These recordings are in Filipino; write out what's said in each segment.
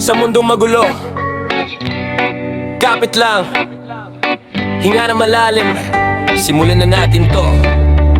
Sa mundong magulo, kapit lang, hinga na malalim, simulan na natin to.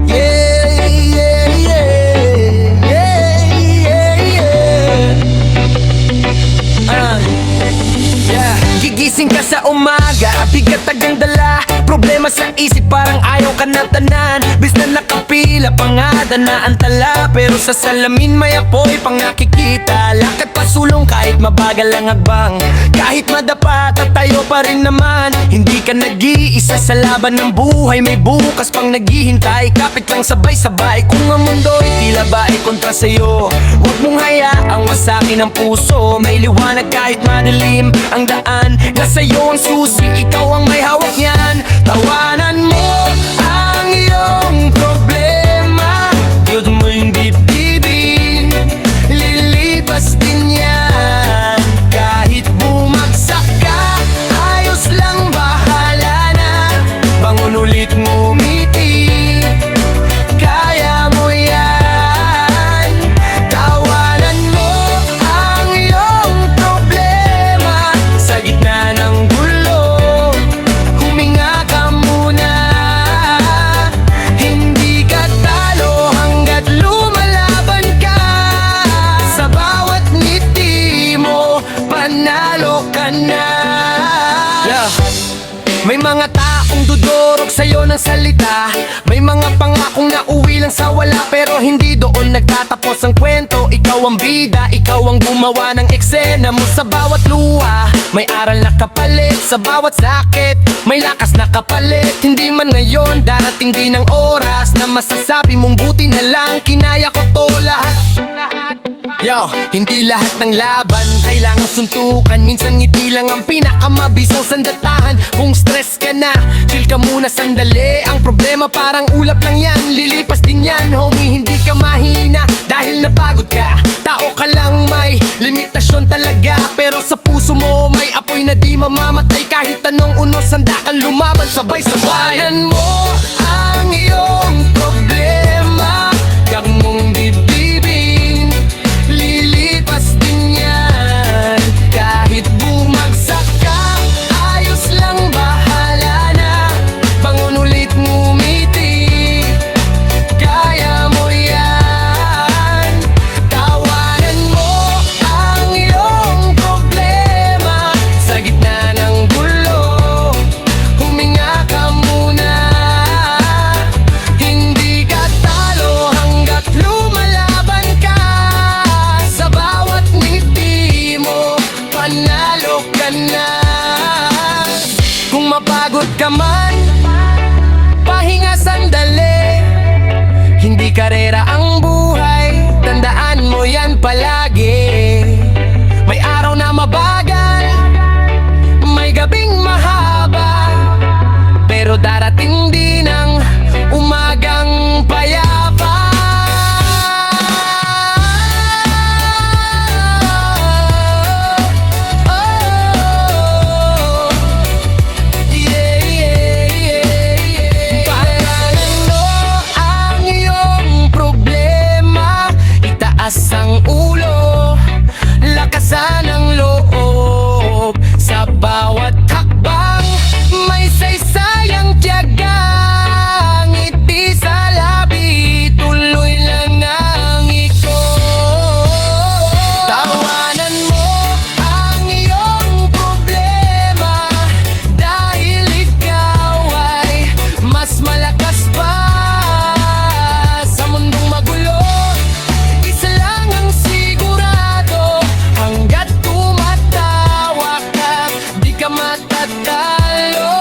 Yeah, yeah, yeah, yeah, yeah, yeah. Yeah. Gigising ka sa umaga, bigat agang dala, problema sa isip parang ayaw ka na tanan. Bis na nakapila, pangada na ang tala, pero sa salamin may apoy pang nakikita. Lakad pasulong kahit mabagal ang agbang, kahit madapa tatayo pa rin naman. Hindi ka nag-iisa sa laban ng buhay, may bukas pang naghihintay. Kapit lang sabay-sabay, kung ang mundo'y tila ba ay kontra sa'yo, huwag mong hayaang wasakin ang puso. May liwanag kahit madilim ang daan, nasa'yo ang susi, ikaw ang may hawak niyan. Tawanan mo ang iyong problema, yun mo yung dibdibin, lilipas din yan. Kahit bumagsak ka, ayos lang, bahala na. Bangon ulit, ngumiti, kaya mo yan. Tawanan mo ang iyong problema, sa gitna ng gulo, huminga ka muna. Hindi ka talo hanggat lumalaban ka. Sa bawat ngiti mo, panalo ka na. May mga taong dudurog sa'yo ng salita, may mga pangakong nauwi lang sa wala, pero hindi doon nagtatapos ang kwento. Ikaw ang bida, ikaw ang gumawa ng eksena mo. Sa bawat luha, may aral na kapalit. Sa bawat sakit, may lakas na kapalit. Hindi man ngayon, darating din ang oras na masasabi mong buti na lang, kinaya ko to lahat. Yo, hindi lahat ng laban kailangan suntukan. Minsan ngiti lang ang pinakamabisang sandatahan. Kung stress ka na, chill ka muna sandali. Ang problema parang ulap lang yan, lilipas din yan. Homie, hindi ka mahina dahil napagod ka. Tao ka lang, may limitasyon talaga, pero sa puso mo may apoy na di mamamatay. Kahit anong unos, handa kang lumaban, sabay-sabayan mo ang iyong problema. Kag mong dibdibin, lilipas din yan. Kahit bumagsak ka, ayos lang, bahala na. Bangon ulit, ngumiti, kaya mo yan. Tawanan mo ang iyong problema, sa gitna ng gulo, huminga ka muna. Hindi ka talo hanggat lumalaban ka. Sa bawat ngiti mo, panalo ka na. Kung mapagod ka man, pahinga sandali. Hindi karera ang buhay, tandaan mo yan palagi. May araw na mabagal, may gabing mahaba, pero darating din ang umagang payapa. Yeah, yeah, yeah, yeah. Pangalanan mo ang iyong problema, itaas ang ulo, lakasan ang loob. Sa bawat hakbang, may saysayang tiyagang ngiti sa labi, tuloy lang ang ikot. Tawanan mo ang iyong problema, dahil ikaw ay mas malakas pa. Sa mundong magulo, isa lang ang sigurado, hanggat tumatawa ka, di ka matatalo.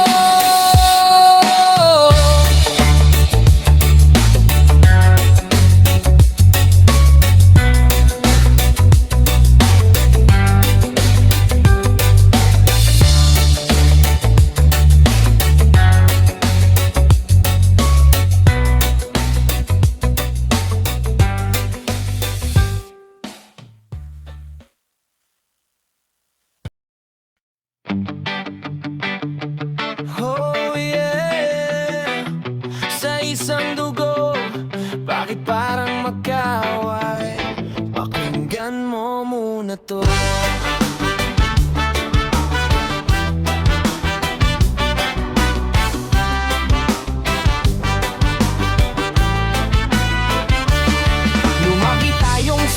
Oh yeah, sa isang dugo, bakit parang magkaaway? Pakinggan mo muna to.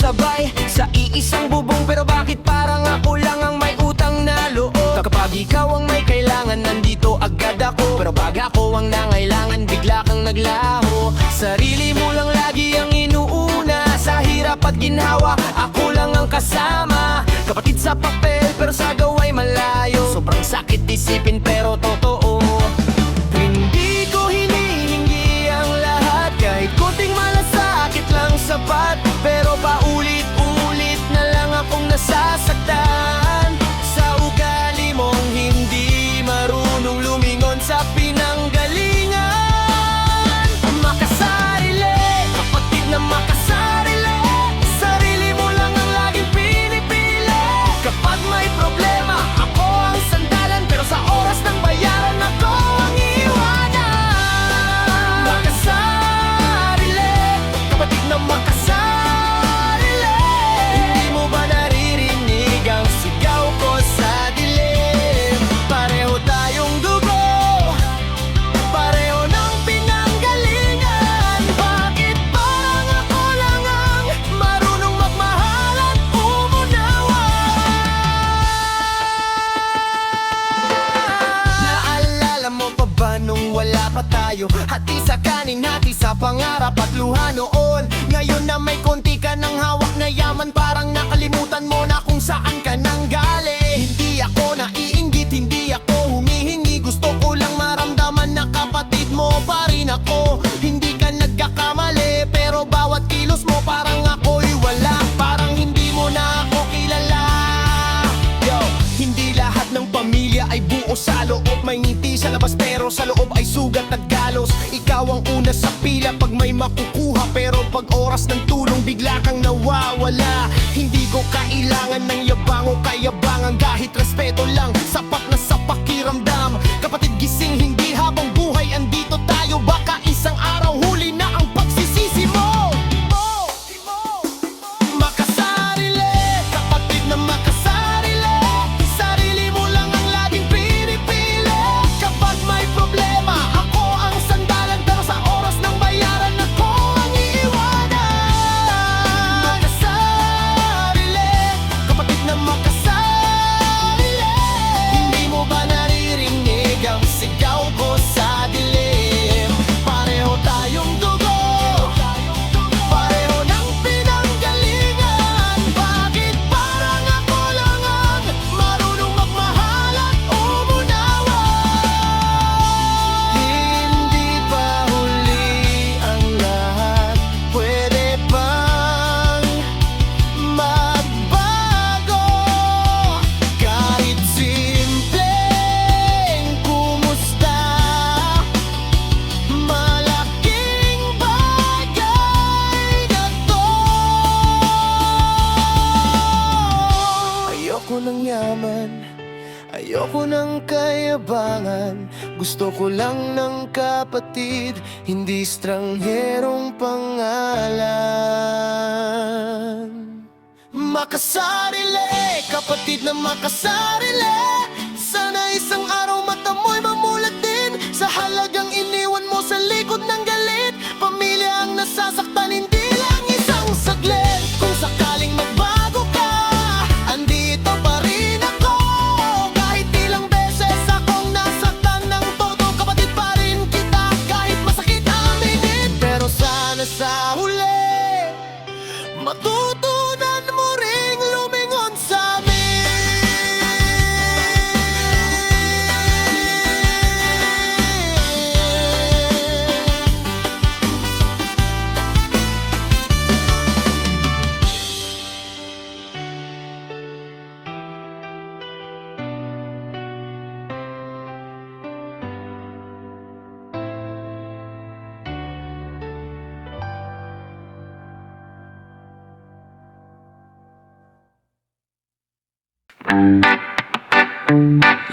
sabay sa iisang bubong, pero bakit parang ako lang ang may utang na loob? Kapag ikaw ang may kailangan, nandito agad ako, pero pag ako ang nangailangan, bigla kang naglaho. Sarili mo lang lagi ang inuuna, sa hirap at ginhawa, ako lang ang kasama. Kapatid sa papel, pero sa gawa'y malayo. Sobrang sakit isipin, pero totoo. Hindi ko hinihingi ang lahat, kahit konting malasakit lang sapat. Pero paulit-ulit na lang akong nasasaktan sa ugali mong hindi marunong lumingon sa pinanggalingan. Makasarili, kapatid na makasarili, sarili mo lang ang laging pinipili. Kapag may problema, ako ang sandalan, pero sa oras ng bayaran, ako ang iwanan. Makasarili, kapatid na makasarili, hindi mo ba naririnig ang sigaw ko sa dilim? Pareho tayong dugo, pareho ng pinanggalingan. Bakit parang ako lang ang marunong magmahal at umunawa? Naalala mo pa ba nung wala pa tayo? Hati sa kanin, hati sa pangarap at luha noon. Ngayon na may konti ka ng hawak na yaman, parang nakalimutan mo na kung saan ka nang galing. Hindi ako naiinggit, hindi ako humihingi, gusto ko lang maramdaman na kapatid mo pa rin ako. Hindi ka nagkakamali, pero bawat kilos mo parang ako'y wala, parang hindi mo na ako kilala. Yo, hindi lahat ng pamilya ay buo sa loob. May ngiti sa labas pero sa loob ay sugat at galos. Ikaw ang una sa pila pag may makukuha, pero pag oras ng tulong bigla kang nawawala. Hindi ko kailangan ng yabang o kayabangan, kahit respeto lang sapat na sa pakiramdam. Kapatid gising, hindi habang buhay andito tayo, baka isang araw huli na ang pagsisisi mo. Makasarili, kapatid na makasarili, sarili mo lang ang laging pinipili. Kapag may problema, ako ang sandalan, pero sa oras ng bayaran, ako ang iiwanan. Makasarili, kapatid na makasarili, hindi mo ba naririnig ang sigaw ko sa dilim? Pareho tayong dugo, pareho ng pinanggalingan. Bakit parang ako lang ang marunong magmahal at umunawa? Hindi ba huli ang lahat? Pwede bang magbago? Kahit simpleng kumusta, malaking bagay na to. Ayoko ng yaman, ayoko ng kayabangan, gusto ko lang ng kapatid, hindi strangherong pangalan. Makasarili, kapatid na makasarili, sana isang araw mata mo'y mamulat din sa halagang iniwan mo sa likod ng galit. Pamilya ang nasasaktan, hindi lang isang saglit. Kung sakaling magbago ka, andito pa rin ako. Kahit ilang beses akong nasaktan ng todo, kapatid pa rin kita kahit masakit aminin. Pero sana sa huli, matutunan mo ring lumingon sa amin.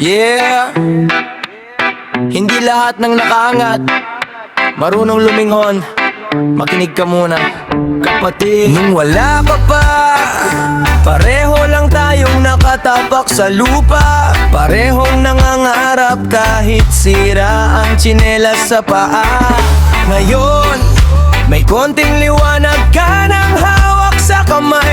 Yeah, hindi lahat ng nakaangat marunong lumingon. Makinig ka muna, kapatid. Nung wala ka pa, pareho lang tayong nakatapak sa lupa. Parehong nangangarap kahit sira ang tsinelas sa paa. Ngayon, may konting liwanag ka ng hawak sa kamay.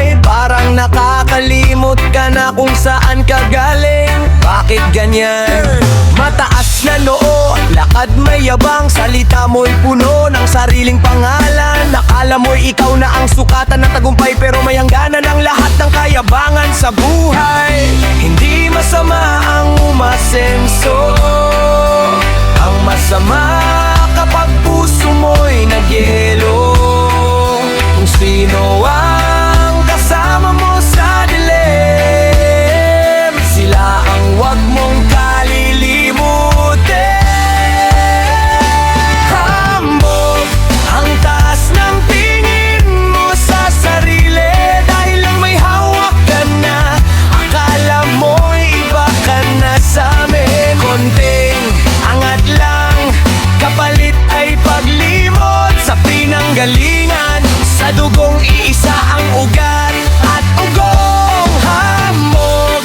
kung saan ka galing. Bakit ganyan? Mataas na noo, lakad may yabang, salita mo'y puno ng sariling pangalan. Nakala mo'y ikaw na ang sukatan ng tagumpay, pero may hangganan ang lahat ng kayabangan sa buhay. Hindi masama ang umasenso, ang masama kapag puso mo'y nagyelo. Kung sino ang kasama mo sa dilim, sila ang wag mong kalilimutin. Hambog ang taas ng tingin mo sa sarili, dahil lang may hawak ka na. Akala mo'y iba ka na sa amin. Konting angat lang, kapalit ay paglimot sa pinanggalingan. Sa dugong iisa ang ugat at ugong. Hamog,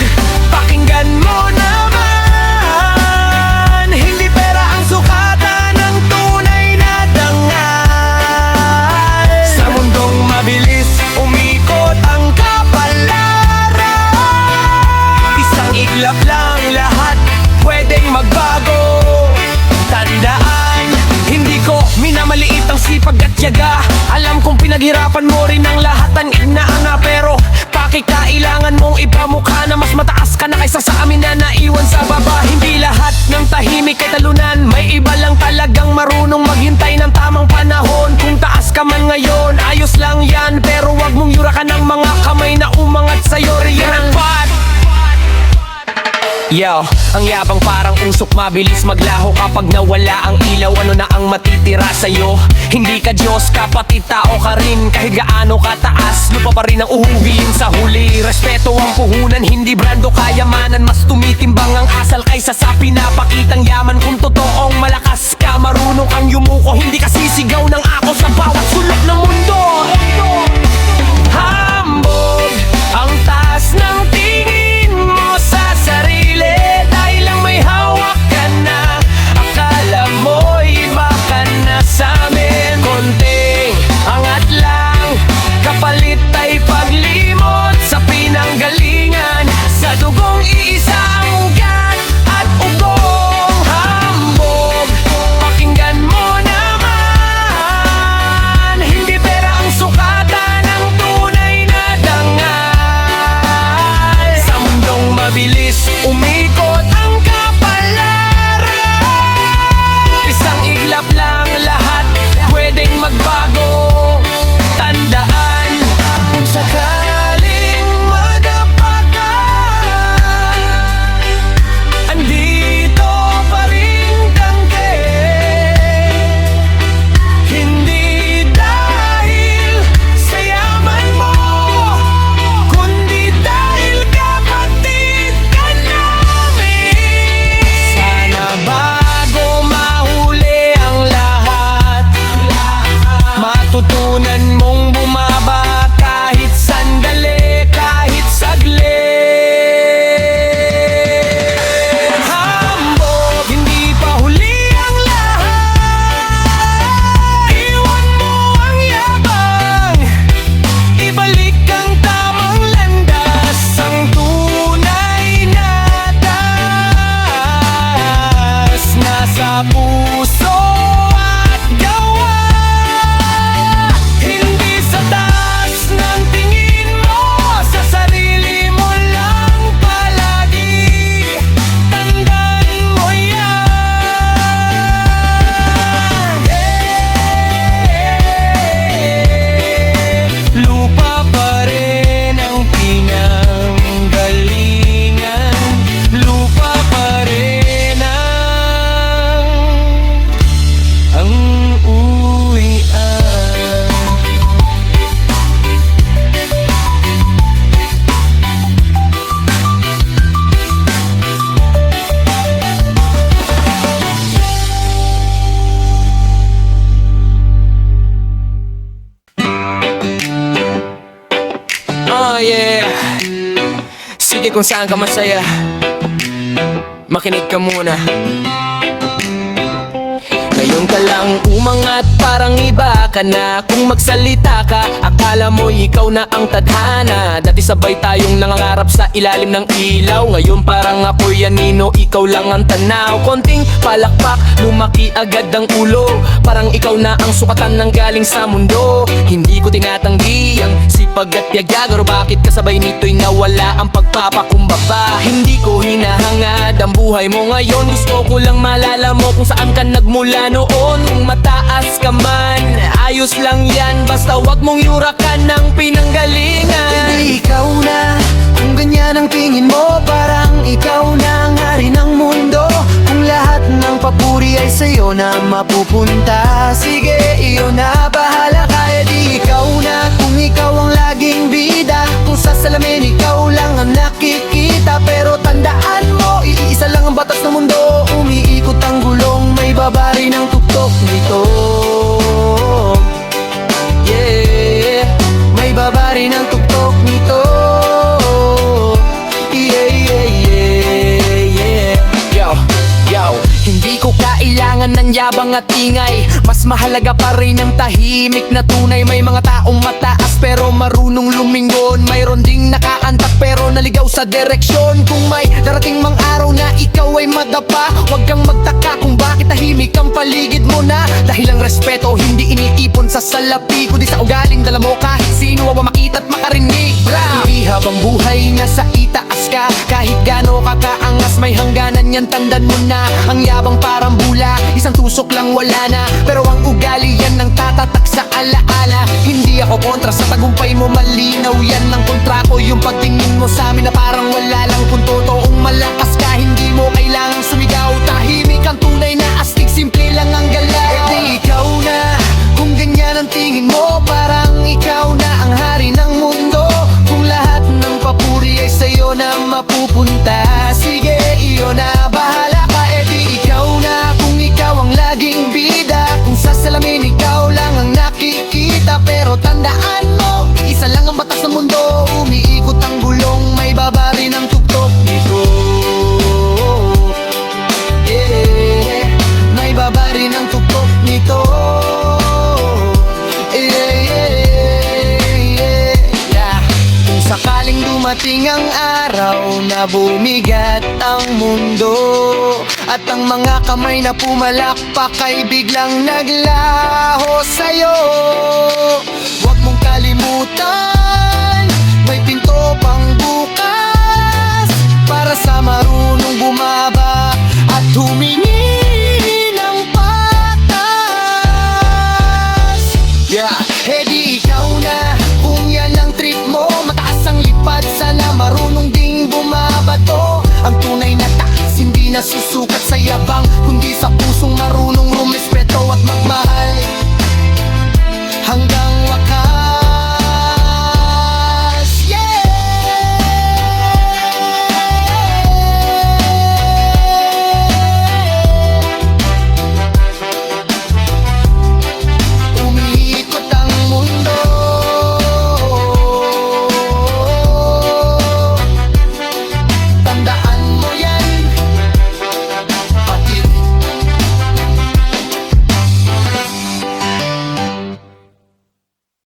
pakinggan mo naman, hindi pera ang sukatan ng tunay na dangal. Sa mundong mabilis umikot ang kapalaran, isang iglap lang lahat pwedeng magbago. Tandaan, hindi ko minamaliit ang sipag at tiyaga. Alam kong pinaghirapan mo rin ang lahat ng ignaanga, pero pakikailangan mong ipamukha na mas mataas ka na kaysa sa amin na naiwan sa baba. Hindi lahat ng tahimik ay talunan, may iba lang talagang marunong maghintay ng tamang panahon. Kung taas ka man ngayon, ayos lang yan, pero wag mong yurakan ng mga kamay na umangat sa'yo. Real Yo, ang yabang parang usok, mabilis maglaho kapag nawala ang ilaw. Ano na ang matitira sa'yo? Hindi ka Diyos, kapatid, tao ka rin. Kahit gaano kataas, lupa pa rin ang uhugiin sa huli. Respeto ang puhunan, hindi brando kayamanan. Mas tumitimbang ang asal kaysa sa pinapakitang yaman. Kung totoong malakas ka, marunong kang yumuko, hindi ka sisigaw ng ako sa bawat sulok ng mundo. Hambog ang taas ng tingin mo sa sarili, dahil lang may hawak ka na. Akala mo'y iba ka na sa amin. Konting angat lang, kapalit ay paglimot sa pinanggalingan. Sa dugong iisa ang ugat at ugong. Hambog, pakinggan mo naman, hindi pera ang sukatan ng tunay na dangal. Sa mundong mabilis umikot ang kapalaran, isang iglap lang lahat pwedeng magbago. Tandaan, kung sakaling madapa ka, andito pa rin tangke. Hindi dahil sa yaman mo, kundi dahil kapatid ka namin. Sana bago mahuli ang lahat, matutunan mong bumaba kahit sandali, kahit saglit. Hambog, hindi pa huli ang lahat. Iwan mo ang yabang, ibalik ang tamang landas. Ang tunay na taas nasa puso at gawa, hindi sa taas ng tingin mo. Sa sarili mo lang palagi, tandaan mo yan. Lupa pa rin ang pinanggalingan, lupa pa rin ang uwian. Oh yeah, sige kung saan ka masaya, makinig ka muna. Ngayon ka lang umangat, parang iba ka na. Kung magsalita ka, akala mo ikaw na ang tadhana. Dati sabay tayong nangangarap sa ilalim ng ilaw. Ngayon parang ako'y anino, ikaw lang ang tanaw. Konting palakpak, lumaki agad ang ulo. Parang ikaw na ang sukatan ng galing sa mundo. Hindi ko tinatanggi ang sipag at yaga, pero bakit kasabay nito'y nawala ang pagpapakumbaba? Hindi ko hinahangad ang buhay mo ngayon. Gusto ko lang malala mo kung saan ka nagmula noon. Kung mataas ka man, ayos lang yan, basta wag mong yurakan ng pinanggalingan. Hindi ikaw na, kung ganyan ang tingin mo, parang ikaw na ang hari ng mundo. Kung lahat ng papuri ay sa'yo na mapupunta, sige, iyo na, bahala ka. Eh di ikaw na, kung ikaw ang laging bida. Kung sa salamin ikaw lang ang nakikita, pero tandaan mo, iisa lang ang batas ng mundo. Umiikot ang gulong, may babari ng tuktok nito. Yeah, may babari ng tuktok nito. Yeah, yeah, yeah, yeah. Yo, hindi ko kailangan ng yabang at ingay. Mas mahalaga pa rin ang tahimik na tunay. May mga taong mataas pero marunong lumingon. Mayroon ding nakaantak pero naligaw sa direksyon. Kung may darating mang araw na ikaw ay madapa, huwag kang magtaka kung bakit tahimik ang paligid mo na. Dahil ang respeto hindi iniipon sa salapi, kundi sa ugaling dala mo kahit sino ang makita't makarinig. Hindi habang buhay nasa itaas ka, kahit gaano ka kaangas may hangganan yan, tandaan mo na. Ang yabang parang bula, isang tusok lang wala na. Pero ang ugali yan ang tatatak sa alaala. Hindi ako kontra sa tagumpay mo, malinaw yan ang kontra ko. Yung pagtingin mo sa amin na parang wala lang. Kung totoong malakas ka, hindi mo kailangang sumigaw. Tahimik ang tunay na astig, simple lang ang galaw. Eh di ikaw na, kung ganyan ang tingin mo, parang ikaw na ang hari ng mundo. Kung lahat ng papuri ay sa'yo na mapupunta, sige, iyo na, bahala ka. Eh di ikaw na, kung ikaw ang laging bida. Kung sa salamin ikaw lang ang nakikita, pero tandaan mo, isa lang ang batas ng mundo. Umiikot ang gulong, may babari ng tuktok nito. Yeah, may babari ng tuktok nito. Kung sakaling dumating ang araw na bumigat ang mundo, at ang mga kamay na pumalakpak ay biglang naglaho sa'yo, huwag mong kalimutan